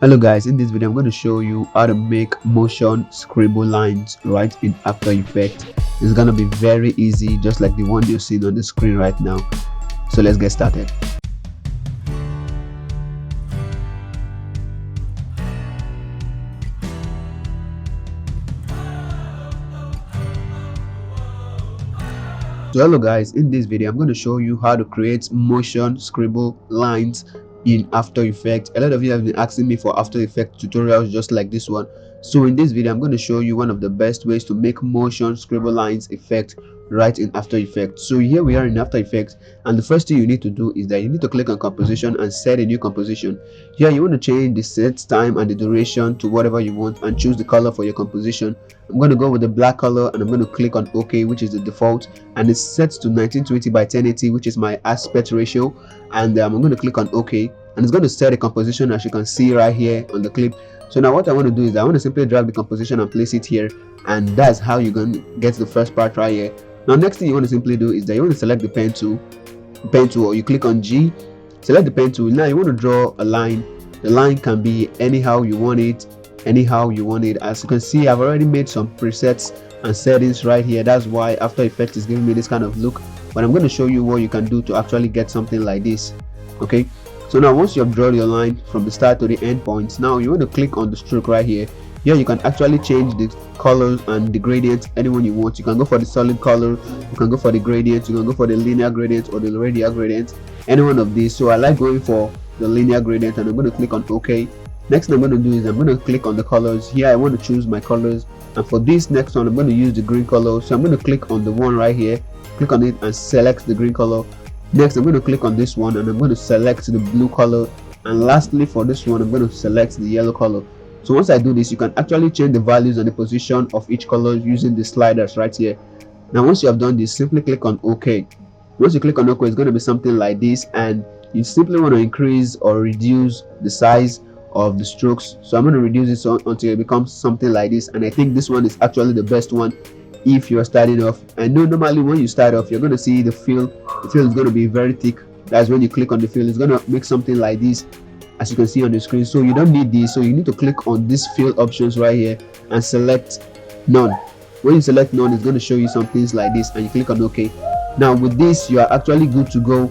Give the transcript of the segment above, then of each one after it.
Hello guys, in this video I'm going to show you how to make motion scribble lines right in After Effects. It's going to be very easy, just like the one you're seeing on the screen right now. So let's get started. So hello guys, in this video I'm going to show you how to create motion scribble lines in After Effects. A lot of you have been asking me for After Effects tutorials just like this one. So in this video I'm going to show you one of the best ways to make motion scribble lines effect right in After Effects. So here we are in After Effects, and the first thing you need to do is that you need to click on composition and set a new composition. Here you want to change the set time and the duration to whatever you want and choose the color for your composition. I'm going to go with the black color and I'm going to click on OK, which is the default, and it's set to 1920 by 1080, which is my aspect ratio. And I'm going to click on OK, and it's going to set a composition as you can see right here on the clip. So now what I want to do is I want to simply drag the composition and place it here, and that's how you're going to get the first part right here. Now next thing you want to simply do is that you want to select the pen tool, or you click on G, select the pen tool. Now you want to draw a line. The line can be anyhow you want it. As you can see, I've already made some presets and settings right here. That's why After Effects is giving me this kind of look, but I'm going to show you what you can do to actually get something like this. Okay, so now once you have drawn your line from the start to the end points, now you want to click on the stroke right here. Here you can actually change the colors and the gradient anyone you want. You can go for the solid color, you can go for the gradient, you can go for the linear gradient or the radial gradient, any one of these. So I like going for the linear gradient, and I'm going to click on OK. Next thing I'm going to do is I'm going to click on the colors. Here I want to choose my colors, and for this next one I'm going to use the green color. So I'm going to click on the one right here, click on it and select the green color. Next I'm going to click on this one and I'm going to select the blue color, and lastly for this one I'm going to select the yellow color. So once I do this, you can actually change the values and the position of each color using the sliders right here. Now once you have done this, simply click on OK. Once you click on OK, it's going to be something like this, and you simply want to increase or reduce the size of the strokes. So I'm going to reduce it until it becomes something like this, and I think this one is actually the best one if you're starting off. I know normally when you start off you're going to see the fill is going to be very thick. That's when you click on the fill, it's going to make something like this as you can see on the screen. So you don't need this, so you need to click on this fill options right here and select none. When you select none, it's going to show you some things like this, and you click on OK. Now with this you are actually good to go.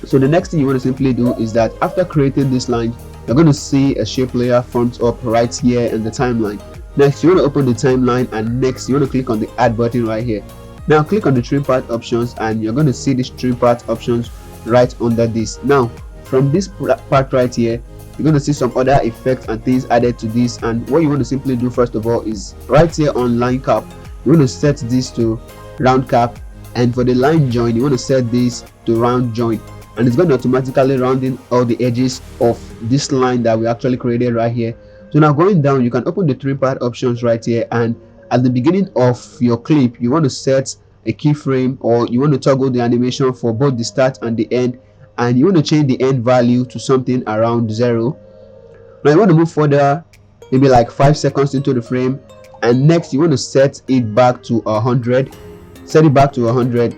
So the next thing you want to simply do is that after creating this line, you're going to see a shape layer formed up right here in the timeline. Next you want to open the timeline, and next you want to click on the add button right here. Now click on the trim path options, and you're going to see this trim path options right under this. Now from this part right here, you're going to see some other effects and things added to this, and what you want to simply do first of all is right here on line cap, you want to set this to round cap, and for the line join you want to set this to round join, and it's going to automatically rounding all the edges of this line that we actually created right here. So now going down, you can open the trim path options right here, and at the beginning of your clip you want to set a keyframe, or you want to toggle the animation for both the start and the end, and you want to change the end value to something around 0. Now you want to move further, maybe like 5 seconds into the frame, and next you want to set it back to 100. Set it back to 100,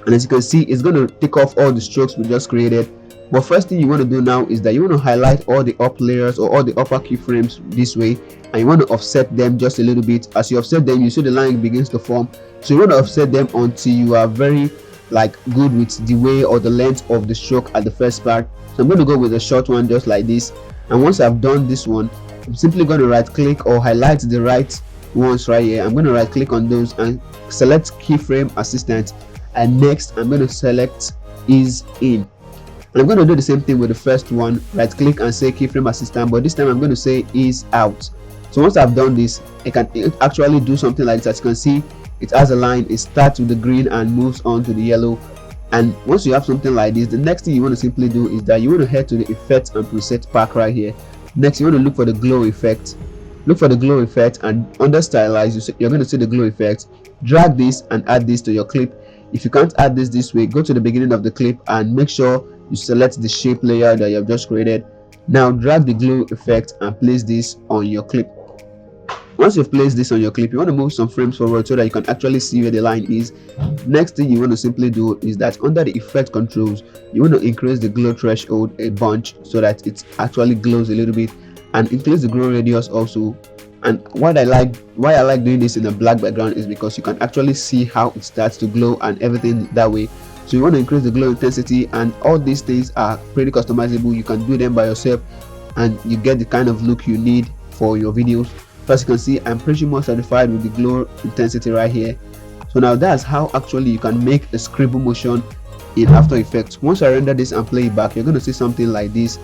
and as you can see it's going to take off all the strokes we just created. But first thing you want to do now is that you want to highlight all the up layers or all the upper keyframes this way, and you want to offset them just a little bit. As you offset them, you see the line begins to form, so you want to offset them until you are very good with the way or the length of the stroke at the first part. So I'm going to go with a short one just like this, and once I've done this one, I'm simply going to right click or highlight the right ones right here. I'm going to right click on those and select keyframe assistant, and next I'm going to select ease in, and I'm going to do the same thing with the first one. Right click and say keyframe assistant, but this time I'm going to say ease out. So once I've done this, I can actually do something like this. As you can see, it has a line, it starts with the green and moves on to the yellow. And once you have something like this, the next thing you want to simply do is that you want to head to the effects and preset pack right here. Next you want to look for the glow effect. Look for the glow effect, and under stylize you're going to see the glow effect. Drag this and add this to your clip. If you can't add this way, go to the beginning of the clip and make sure you select the shape layer that you have just created. Now drag the glow effect and place this on your clip. Once you've placed this on your clip, you want to move some frames forward so that you can actually see where the line is. Next thing you want to simply do is that under the effect controls, you want to increase the glow threshold a bunch so that it actually glows a little bit, and increase the glow radius also. And why I like doing this in a black background is because you can actually see how it starts to glow and everything that way. So you want to increase the glow intensity, and all these things are pretty customizable. You can do them by yourself and you get the kind of look you need for your videos. So as you can see, I'm pretty much satisfied with the glow intensity right here. So now that's how actually you can make a scribble motion in After Effects. Once I render this and play it back, you're going to see something like this.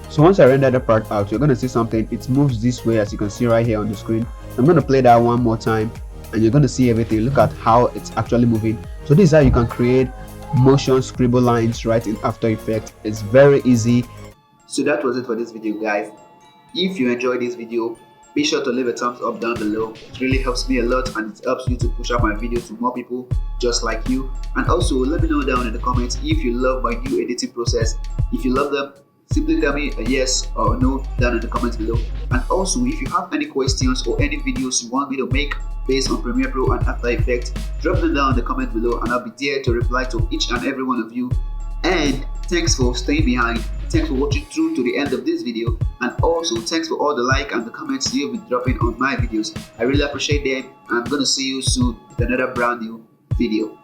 So once I render the part out, you're going to see something. It moves this way, as you can see right here on the screen. I'm going to play that one more time and you're going to see everything. Look at how it's actually moving. So this is how you can create motion scribble lines right in After Effects. It's very easy. So that was it for this video, guys. If you enjoyed this video, be sure to leave a thumbs up down below. It really helps me a lot and it helps you to push out my videos to more people just like you. And also let me know down in the comments if you love my new editing process. If you love them, simply tell me a yes or a no down in the comments below. And also if you have any questions or any videos you want me to make based on Premiere Pro and After Effects, drop them down in the comment below and I'll be there to reply to each and every one of you. And thanks for staying behind, thanks for watching through to the end of this video, and also thanks for all the like and the comments you've been dropping on my videos. I really appreciate them. I'm gonna see you soon with another brand new video.